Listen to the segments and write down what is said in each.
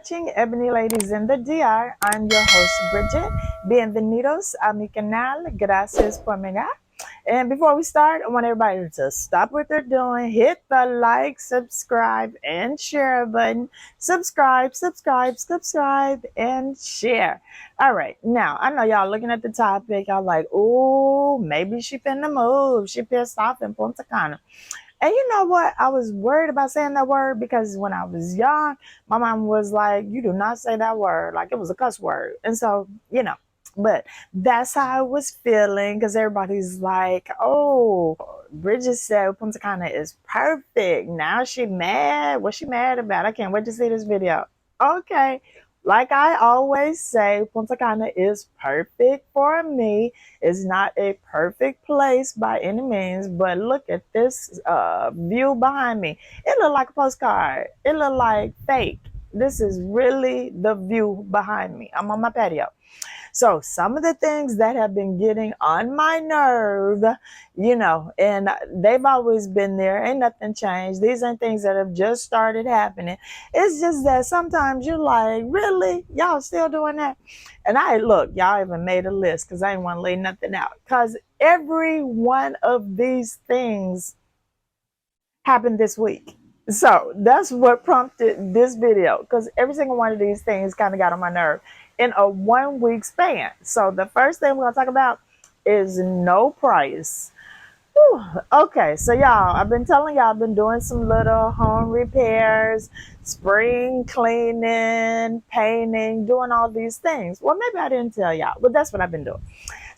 watching Ebony Ladies in the DR. I'm your host, Bridget. Bienvenidos a mi canal. Gracias por mirar. And before we start, I want everybody to stop what they're doing, hit the like, subscribe, and share button. Subscribe, subscribe, subscribe, and share. All right, now I know y'all looking at the topic. Y'all like, oh, maybe she finna move. She pissed off in Punta Cana. And you know what? I was worried about saying that word because when I was young, my mom was like, you do not say that word. Like it was a cuss word. And so, but that's how I was feeling because everybody's like, oh, Bridget said Punta Cana is perfect. Now she mad. What's she mad about? I can't wait to see this video. Okay. Like I always say, Punta Cana is perfect for me. It's not a perfect place by any means, but look at this view behind me. It looked like a postcard. It looked like fake. This is really the view behind me. I'm on my patio. So some of the things that have been getting on my nerve, and they've always been there. Ain't nothing changed. These ain't things that have just started happening. It's just that sometimes you're like, really? Y'all still doing that? And y'all even made a list because I didn't want to leave nothing out. Because every one of these things happened this week. So that's what prompted this video because every single one of these things kind of got on my nerve in a 1 week span. So the first thing we're going to talk about is no price. Whew. Okay, so y'all, I've been telling y'all I've been doing some little home repairs, spring cleaning, painting, doing all these things. Well, maybe I didn't tell y'all, but that's what I've been doing.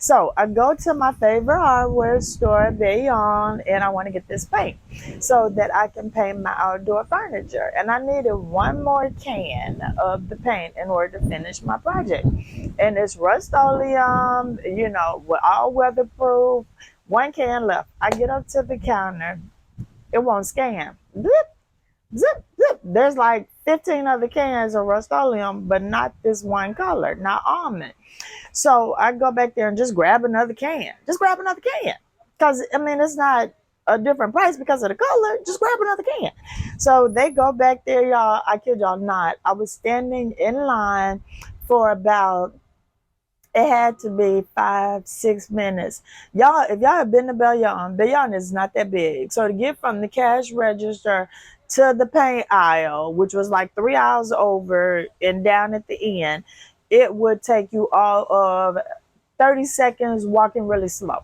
So I go to my favorite hardware store, Bayonne, and I want to get this paint so that I can paint my outdoor furniture. And I needed one more can of the paint in order to finish my project. And it's Rust-Oleum, with all weatherproof. One can left. I get up to the counter. It won't scan. Zip, zip, zip. There's like 15 other cans of Rust-Oleum, but not this one color, not almond. So I go back there and just grab another can. Just grab another can. Because, it's not a different price because of the color. Just grab another can. So they go back there, y'all. I kid y'all not. I was standing in line for about, it had to be 5-6 minutes. Y'all, if y'all have been to Bayonne is not that big. So to get from the cash register to the paint aisle, which was like 3 aisles over and down at the end, it would take you all of 30 seconds walking really slow.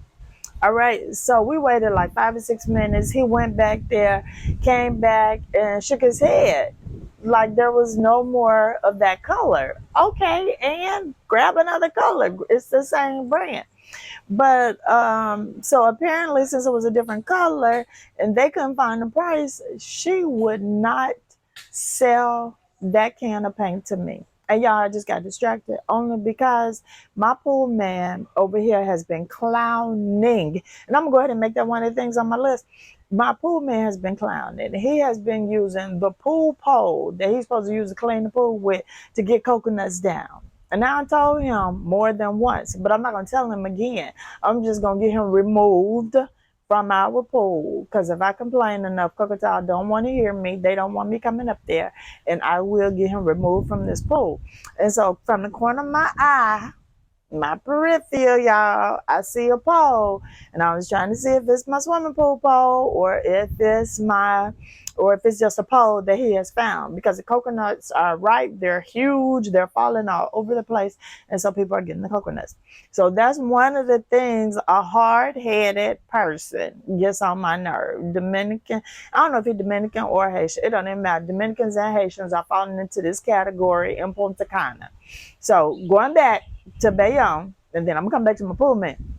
All right, so we waited like 5 or 6 minutes. He went back there, came back and shook his head like there was no more of that color. Okay, and grab another color. It's the same brand. But so apparently since it was a different color and they couldn't find the price, she would not sell that can of paint to me. And y'all, I just got distracted only because my pool man over here has been clowning. And I'm going to go ahead and make that one of the things on my list. My pool man has been clowning. He has been using the pool pole that he's supposed to use to clean the pool with to get coconuts down. And now I told him more than once, but I'm not going to tell him again. I'm just going to get him removed from our pool, because if I complain enough, Crocodile don't want to hear me. They don't want me coming up there, and I will get him removed from this pool. And so from the corner of my eye, my peripheral, y'all, I see a pole, and I was trying to see if it's my swimming pool pole or if it's just a pole that he has found, because the coconuts are ripe, they're huge, they're falling all over the place, and so people are getting the coconuts. So that's one of the things a hard-headed person gets on my nerve. Dominican, I don't know if he's Dominican or Haitian, it don't even matter. Dominicans and Haitians are falling into this category in Punta Cana. So going back to Bayonne, and then I'm gonna come back to my pool man.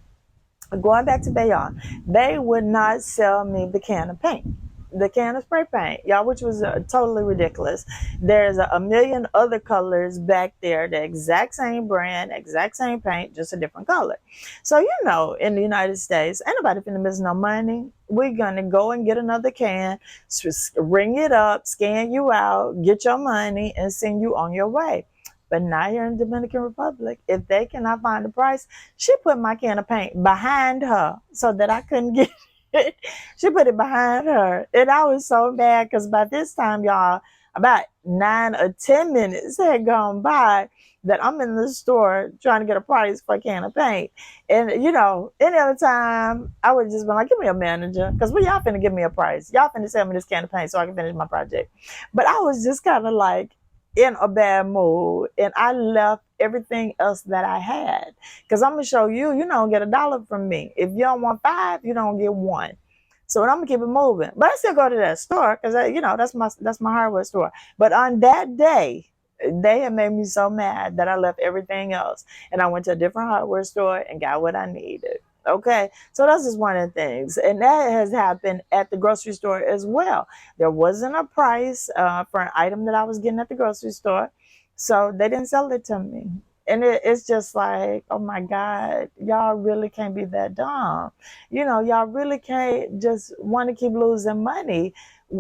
Going back to Bayonne, they would not sell me the can of paint, the can of spray paint, y'all, which was totally ridiculous. There's a million other colors back there, the exact same brand, exact same paint, just a different color. So, in the United States, ain't nobody finna miss no money. We're gonna go and get another can, ring it up, scan you out, get your money, and send you on your way. But not here in the Dominican Republic. If they cannot find the price, she put my can of paint behind her so that I couldn't get it. She put it behind her. And I was so mad because by this time, y'all, About 9 or 10 minutes had gone by that I'm in the store trying to get a price for a can of paint. And any other time I would just be like, give me a manager, because y'all finna give me a price. Y'all finna sell me this can of paint so I can finish my project. But I was just kind of like in a bad mood, and I left everything else that I had. Because I'm gonna show you, you don't get $1 from me. If you don't want five, you don't get one. So I'm gonna keep it moving. But I still go to that store because that's my hardware store. But on that day, they had made me so mad that I left everything else and I went to a different hardware store and got what I needed. Okay, so that's just one of the things, and that has happened at the grocery store as well. There wasn't a price for an item that I was getting at the grocery store, so they didn't sell it to me. And it's just like, oh my God, y'all really can't be that dumb. Y'all really can't just want to keep losing money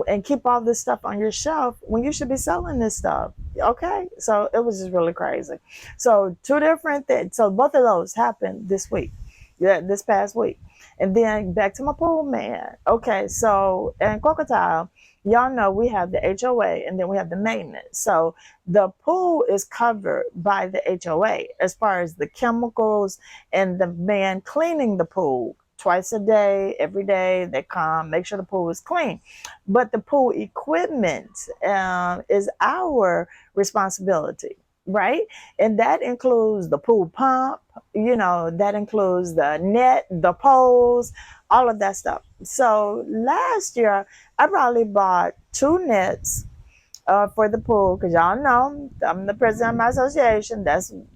and keep all this stuff on your shelf when you should be selling this stuff. Okay, so it was just really crazy. So two different things. So both of those happened this week, yeah, this past week. And then back to my pool man. Okay, so in Crocodile, y'all know we have the HOA and then we have the maintenance. So the pool is covered by the HOA as far as the chemicals and the man cleaning the pool twice a day, every day. They come, make sure the pool is clean. But the pool equipment is our responsibility, right? And that includes the pool pump, that includes the net, the poles, all of that stuff. So last year, I probably bought two nets for the pool, because y'all know I'm the president of my association.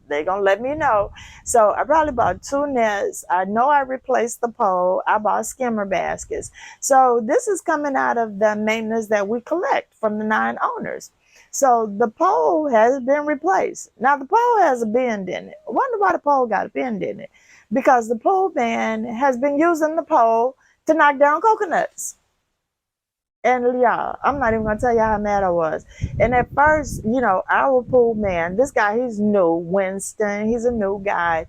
They gonna let me know. So I probably bought two nets. I know I replaced the pole. I bought skimmer baskets. So this is coming out of the maintenance that we collect from the 9 owners. So the pole has been replaced. Now the pole has a bend in it. I wonder why the pole got a bend in it. Because the pole man has been using the pole to knock down coconuts. And y'all, I'm not even gonna tell y'all how mad I was. And at first, our pool man, this guy, he's new, Winston. He's a new guy.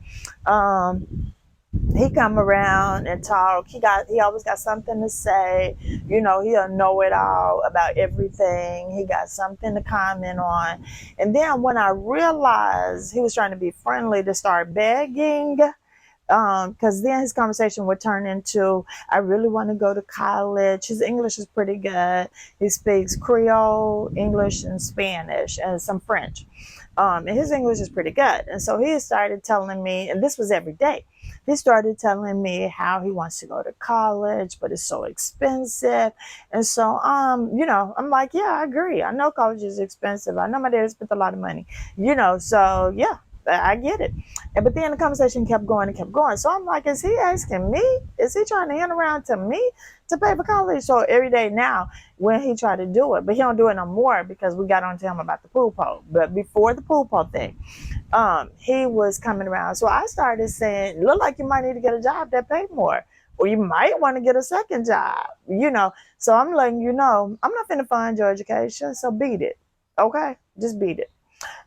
He come around and talk. He always got something to say. He'll know it all about everything. He got something to comment on. And then when I realized he was trying to be friendly, to start begging, because then his conversation would turn into, I really want to go to college. His English is pretty good. He speaks Creole, English, and Spanish, and some French. And his English is pretty good. And so he started telling me, and this was every day, he started telling me how he wants to go to college, but it's so expensive. And so, I'm like, yeah, I agree. I know college is expensive. I know my dad spent a lot of money, so yeah, I get it. But then the conversation kept going and kept going. So I'm like, is he asking me? Is he trying to hand around to me to pay for college? So every day now, when he tried to do it, but he don't do it no more because we got on to him about the pool pole. But before the pool pole thing, he was coming around. So I started saying, look like you might need to get a job that pay more. Or you might want to get a second job, So I'm letting you know, I'm not finna fund your education. So beat it. Okay? Just beat it.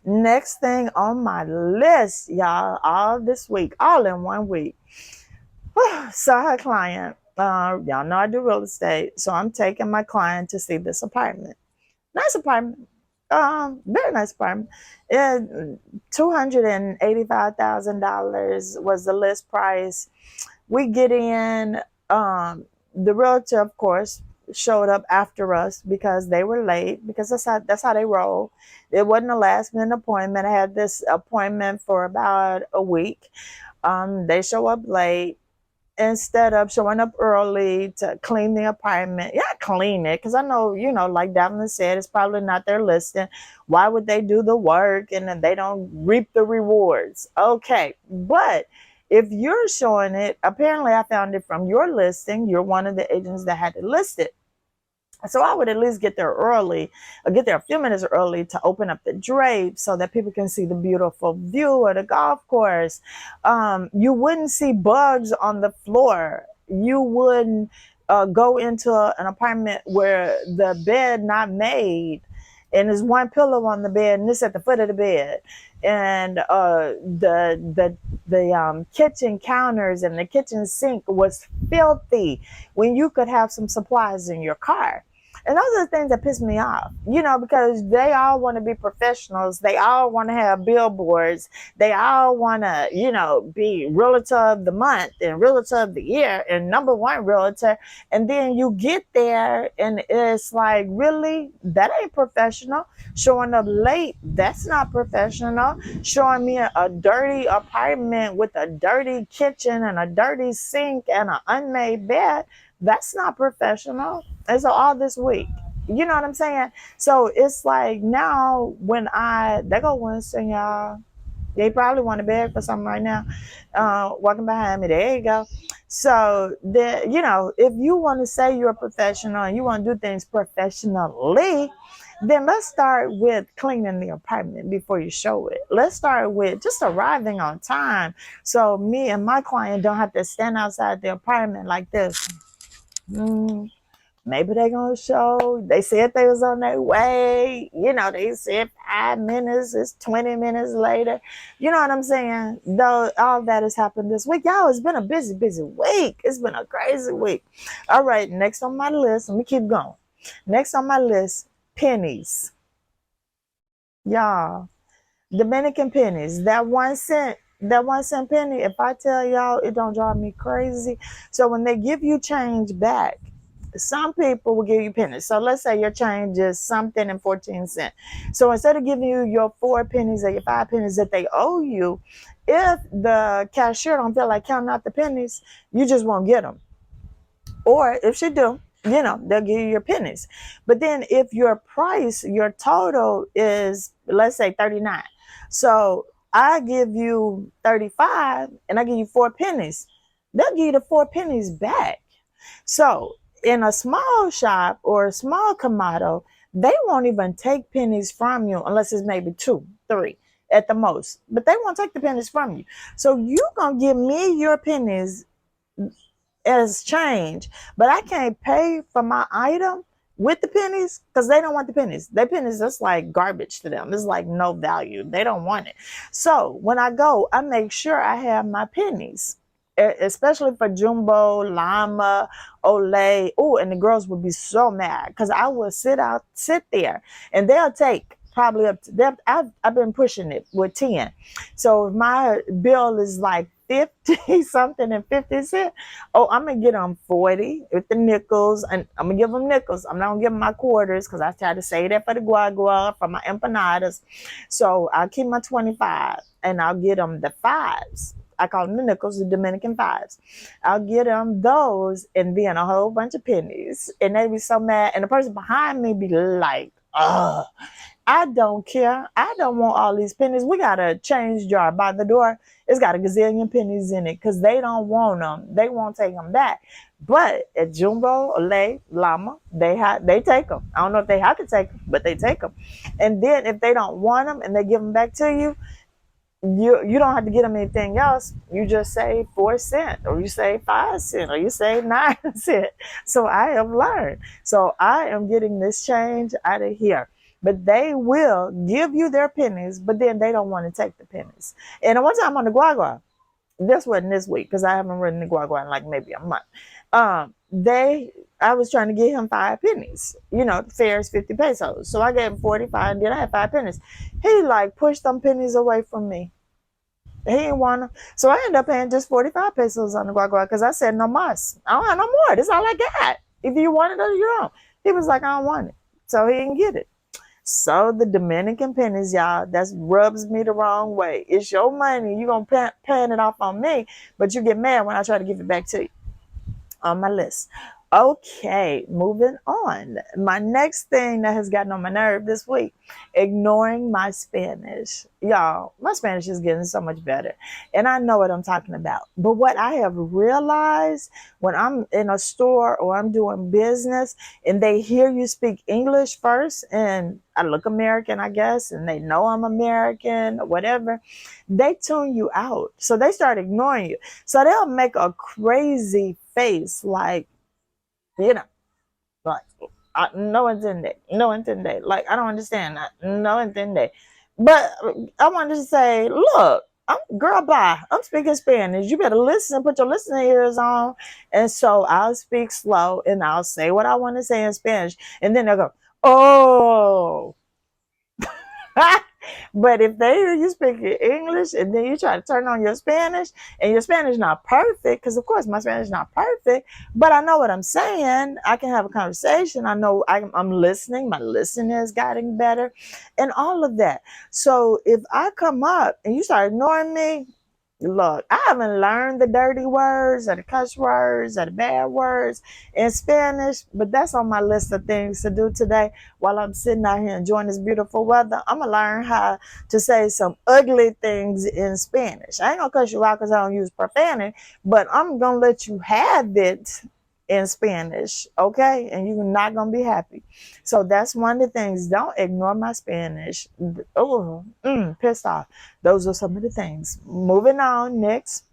Next thing on my list, y'all, all this week, all in one week. So I had a client. Y'all know I do real estate. So I'm taking my client to see this apartment. Nice apartment. Very nice apartment. $285,000 was the list price. We get in. The realtor, of course, showed up after us because they were late, because that's how they roll. It wasn't a last minute appointment. I had this appointment for about a week. They show up late instead of showing up early to clean the apartment. Yeah, clean it, because I know, like Davlin said, it's probably not their listing. Why would they do the work and then they don't reap the rewards? Okay, but if you're showing it, apparently I found it from your listing. You're one of the agents that had to list it. So I would at least get there early, or get there a few minutes early to open up the drapes so that people can see the beautiful view of the golf course. You wouldn't see bugs on the floor. You wouldn't go into an apartment where the bed not made, and there's one pillow on the bed, and it's at the foot of the bed, and the kitchen counters and the kitchen sink was filthy when you could have some supplies in your car. And those are the things that piss me off, because they all want to be professionals. They all want to have billboards. They all want to, be realtor of the month and realtor of the year and number one realtor. And then you get there and it's like, really? That ain't professional. Showing up late, that's not professional. Showing me a dirty apartment with a dirty kitchen and a dirty sink and an unmade bed, that's not professional. And so all this week, you know what I'm saying? So it's like now there go Winston, y'all. They probably want to beg for something right now. Walking behind me, there you go. So if you want to say you're a professional and you want to do things professionally, then let's start with cleaning the apartment before you show it. Let's start with just arriving on time, so me and my client don't have to stand outside the apartment like this. Maybe they gonna show. They said they was on their way. They said 5 minutes. It's 20 minutes later. You know what I'm saying? Though all that has happened this week, y'all. It's been a busy, busy week. It's been a crazy week. All right, next on my list. Let me keep going. Next on my list, pennies. Y'all, Dominican pennies. That 1 cent. That 1 cent penny. If I tell y'all, it don't drive me crazy. So when they give you change back, some people will give you pennies. So let's say your change is something and 14 cents. So instead of giving you your 4 pennies or your 5 pennies that they owe you, if the cashier don't feel like counting out the pennies, you just won't get them. Or if she do, they'll give you your pennies. But then if your total is, let's say 39. So I give you 35 and I give you 4 pennies. They'll give you the 4 pennies back. So in a small shop or a small commodore, they won't even take pennies from you unless it's maybe 2, 3 at the most. But they won't take the pennies from you. So you gonna give me your pennies as change, but I can't pay for my item with the pennies because they don't want the pennies. Their pennies, that's like garbage to them. It's like no value. They don't want it. So when I go, I make sure I have my pennies, especially for Jumbo, Llama, Olay. Oh, and the girls would be so mad because I will sit there, and they'll take probably up to them. I've been pushing it with 10. So if my bill is like 50 something and 50 cents, oh, I'm gonna get them 40 with the nickels, and I'm gonna give them nickels. I'm not gonna give them my quarters because I try to save that for the guagua, for my empanadas. So I'll keep my 25 and I'll get them the fives. I call them the nickels, the Dominican fives. I'll get them those and then a whole bunch of pennies. And they be so mad. And the person behind me be like, ugh, I don't care. I don't want all these pennies. We got a change jar by the door. It's got a gazillion pennies in it because they don't want them. They won't take them back. But at Jumbo, Olay, Llama, they take them. I don't know if they have to take them, but they take them. And then if they don't want them and they give them back to you, you don't have to get them anything else. You just say 4 cents, or you say 5 cents, or you say 9 cents. So I have learned. So I am getting this change out of here. But they will give you their pennies, but then they don't want to take the pennies. And one time on the Guagua, this wasn't this week because I haven't ridden the Guagua in like maybe a month. I was trying to get him 5 pennies. The fare is 50 pesos. So I gave him 45 and then I had 5 pennies. He like pushed them pennies away from me. He didn't want them. So I ended up paying just 45 pesos on the Guagua because I said no mas. I don't have no more. This is all I got. If you want it, you don't. He was like, I don't want it. So he didn't get it. So the Dominican pennies, y'all, that rubs me the wrong way. It's your money. You're going to pan it off on me, but you get mad when I try to give it back to you. On my list. Okay, moving on. My next thing that has gotten on my nerve this week, ignoring my Spanish. Y'all, my Spanish is getting so much better. And I know what I'm talking about. But what I have realized when I'm in a store or I'm doing business and they hear you speak English first, and I look American, I guess, and they know I'm American or whatever, they tune you out. So they start ignoring you. So they'll make a crazy face like, like, no entende. Like, I don't understand that. No entende. But I wanted to say, look, Girl, bye. I'm speaking Spanish. You better listen, put your listening ears on. And so I'll speak slow and I'll say what I want to say in Spanish. And then they'll go, oh. But if they hear you speaking English and then you try to turn on your Spanish and your Spanish not perfect, because of course my Spanish is not perfect, but I know what I'm saying. I can have a conversation. I know I'm listening. My listening is getting better and all of that. So if I come up and you start ignoring me, look, I haven't learned the dirty words or the cuss words or the bad words in Spanish, but that's on my list of things to do today while I'm sitting out here enjoying this beautiful weather. I'm gonna learn how to say some ugly things in Spanish. I ain't gonna cuss you out because I don't use profanity, but I'm gonna let you have it in Spanish, okay? And you're not gonna be happy. So that's one of the things. Don't ignore my Spanish. Oh, pissed off. Those are some of the things. Moving on, next.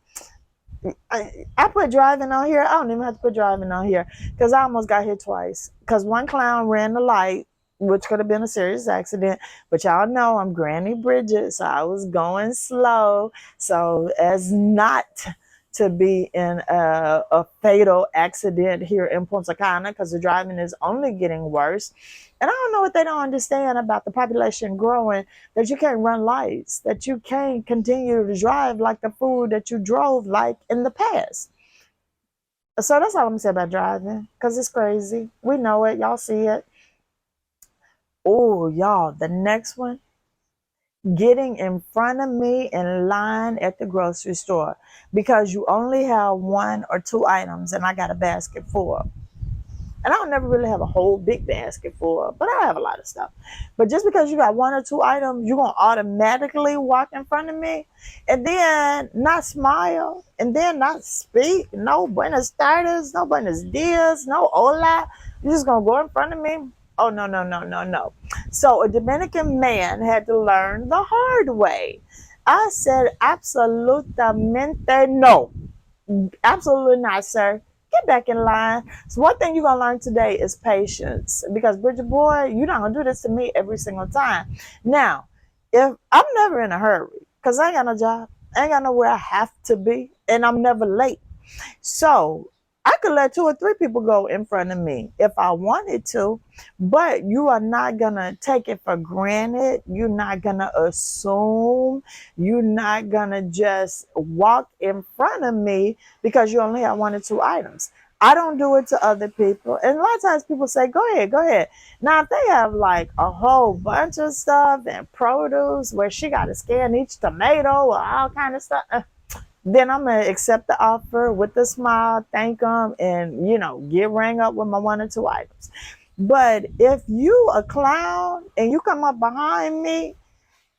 I put driving on here. I don't even have to put driving on here because I almost got hit twice. Because one clown ran the light, which could have been a serious accident. But y'all know I'm Granny Bridget, so I was going slow. So as not to be in a fatal accident here in Punta Cana because the driving is only getting worse. And I don't know what they don't understand about the population growing, that you can't run lights, that you can't continue to drive like the fool that you drove like in the past. So that's all I'm gonna say about driving, because it's crazy. We know it, y'all see it. Oh, y'all, the next one, getting in front of me in line at the grocery store because you only have one or two items and I got a basket full. And I don't never really have a whole big basket full, but I have a lot of stuff. But just because you got one or two items, you're gonna automatically walk in front of me and then not smile and then not speak. No buenos tardes, no buenos dias, no hola. You're just gonna go in front of me. Oh no, no, no, no, no. So a Dominican man had to learn the hard way. I said absolutamente no. Absolutely not, sir. Get back in line. So one thing you're gonna learn today is patience. Because Bridget boy, you're not gonna do this to me every single time. Now, if I'm never in a hurry, because I ain't got no job, I ain't got nowhere I have to be, and I'm never late. So I could let two or three people go in front of me if I wanted to, but you are not gonna take it for granted. You're not gonna assume. You're not gonna just walk in front of me because you only have one or two items. I don't do it to other people. And a lot of times people say, go ahead, go ahead. Now, if they have like a whole bunch of stuff and produce where she got to scan each tomato or all kind of stuff, then I'm gonna accept the offer with a smile, thank them, and get rang up with my one or two items. But if you a clown and you come up behind me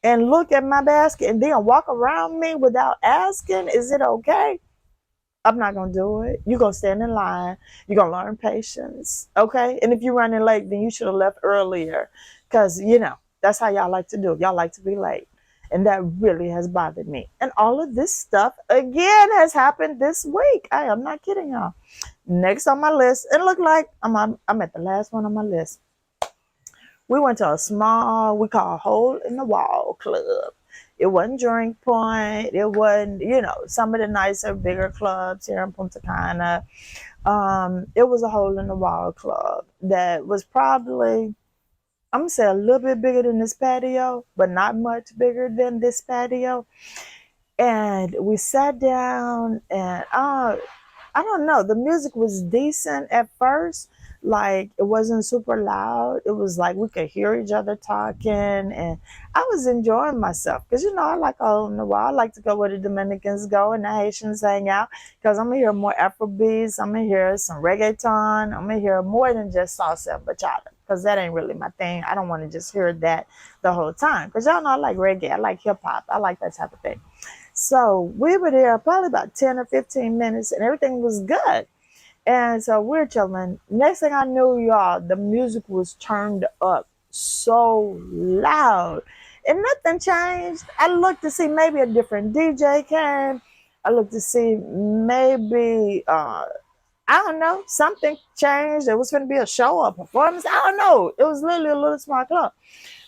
and look at my basket and then walk around me without asking, is it okay? I'm not gonna do it. You're gonna stand in line. You're gonna learn patience. Okay. And if you're running late, then you should have left earlier. Cause that's how y'all like to do. Y'all like to be late. And that really has bothered me. And all of this stuff again has happened this week. I am not kidding y'all. Next on my list, it looked like I'm at the last one on my list. We went to a small, we call hole in the wall club. It wasn't Drink Point. It wasn't, some of the nicer, bigger clubs here in Punta Cana. It was a hole in the wall club that was probably, I'm gonna say, a little bit bigger than this patio, but not much bigger than this patio. And we sat down, and I don't know. The music was decent at first. Like, it wasn't super loud. It was like we could hear each other talking, and I was enjoying myself because I like all in the while. I like to go where the Dominicans go and the Haitians hang out because I'm gonna hear more Afrobeats. I'm gonna hear some reggaeton. I'm gonna hear more than just salsa and bachata because that ain't really my thing. I don't want to just hear that the whole time because y'all know I like reggae. I like hip hop. I like that type of thing. So we were there probably about 10 or 15 minutes and everything was good. And so we're chilling. Next thing I knew, y'all, the music was turned up so loud and nothing changed. I looked to see maybe a different DJ came. I looked to see maybe, I don't know, something changed. There was going to be a show or performance. I don't know. It was literally a little small club.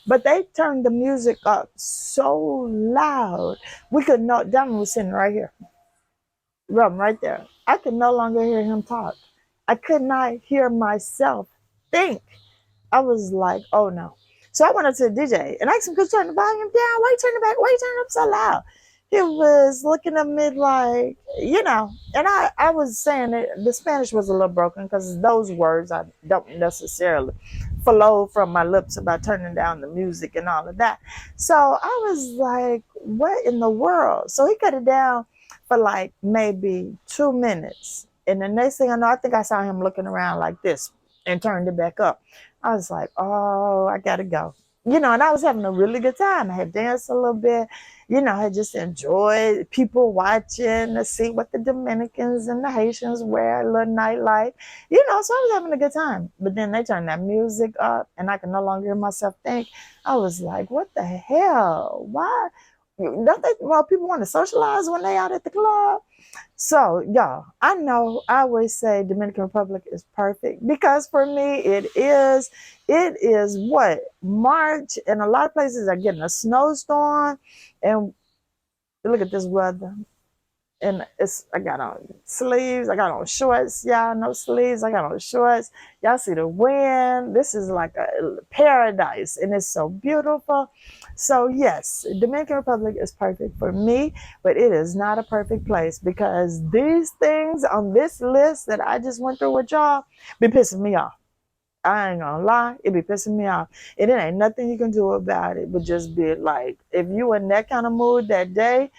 But they turned the music up so loud. We could not, Diamond was sitting right here, right there. I could no longer hear him talk. I could not hear myself think. I was like, oh no. So I went up to the DJ and asked him, could you turn the volume down? Why you turn it back? Why you turn it up so loud? He was looking at me like, and I was saying that the Spanish was a little broken because those words I don't necessarily flow from my lips about turning down the music and all of that. So I was like, what in the world? So he cut it down for like maybe 2 minutes. And the next thing I know, I think I saw him looking around like this and turned it back up. I was like, oh, I gotta go. And I was having a really good time. I had danced a little bit, I had just enjoyed people watching to see what the Dominicans and the Haitians wear, a little nightlife, so I was having a good time. But then they turned that music up and I could no longer hear myself think. I was like, what the hell? Why? Don't they, well, people want to socialize when they out at the club? So, y'all, I know I always say Dominican Republic is perfect because for me it is. It is what? March, and a lot of places are getting a snowstorm. And look at this weather. And I got on sleeves, I got on shorts, y'all, no sleeves, I got on shorts. Y'all see the wind. This is like a paradise and it's so beautiful. So yes, Dominican Republic is perfect for me, but it is not a perfect place because these things on this list that I just went through with y'all be pissing me off. I ain't gonna lie, it be pissing me off. And it ain't nothing you can do about it, but just be like, if you in that kind of mood that day,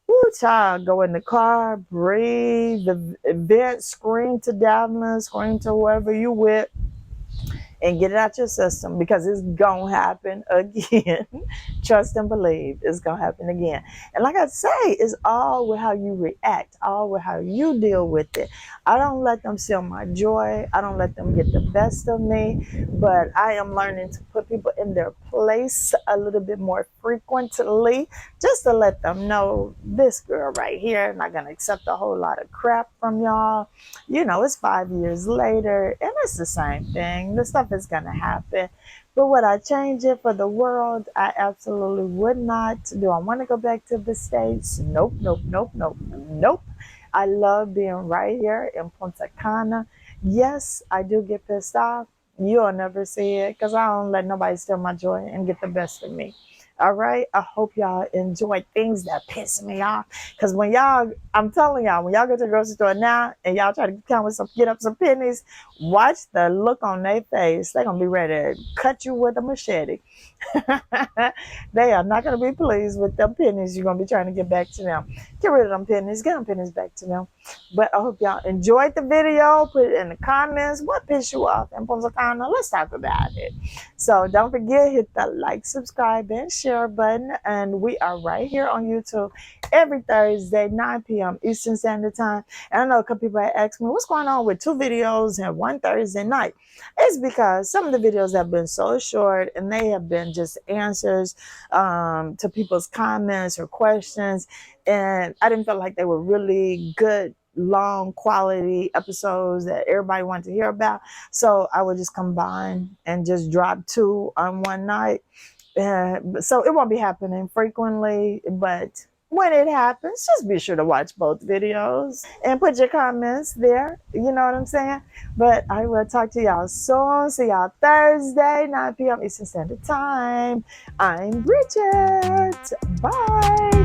woo, child, go in the car, breathe, the vent, scream to Davlin, scream to whoever you with, and get it out your system because it's gonna happen again. Trust and believe it's gonna happen again. And like I say, it's all with how you react, all with how you deal with it. I don't let them steal my joy. I don't let them get the best of me. But I am learning to put people in their place a little bit more frequently, just to let them know this girl right here not gonna accept a whole lot of crap from y'all. It's 5 years later, and it's the same thing. The stuff is going to happen. But would I change it for the world? I absolutely would not. Do I want to go back to the States? Nope, nope, nope, nope, nope. I love being right here in Punta Cana. Yes, I do get pissed off. You'll never see it because I don't let nobody steal my joy and get the best of me. All right. I hope y'all enjoy things that piss me off. Because when y'all, I'm telling y'all, when y'all go to the grocery store now and y'all try to get up some pennies, watch the look on their face. They're going to be ready to cut you with a machete. They are not going to be pleased with them pennies you're going to be trying to get back to them. Get rid of them pennies. Get them pennies back to them. But I hope y'all enjoyed the video. Put it in the comments. What pissed you off in Punta Cana? Let's talk about it. So don't forget, hit the like, subscribe, and share button. And we are right here on YouTube every Thursday, 9 p.m. Eastern Standard Time. And I know a couple people have asked me, what's going on with 2 videos and 1 Thursday night? It's because some of the videos have been so short and they have been just answers to people's comments or questions. And I didn't feel like they were really good, long quality episodes that everybody wanted to hear about. So I would just combine and just drop 2 on one night. So it won't be happening frequently, but when it happens, just be sure to watch both videos and put your comments there. You know what I'm saying? But I will talk to y'all soon. See y'all Thursday, 9 p.m. Eastern Standard Time. I'm Bridget. Bye.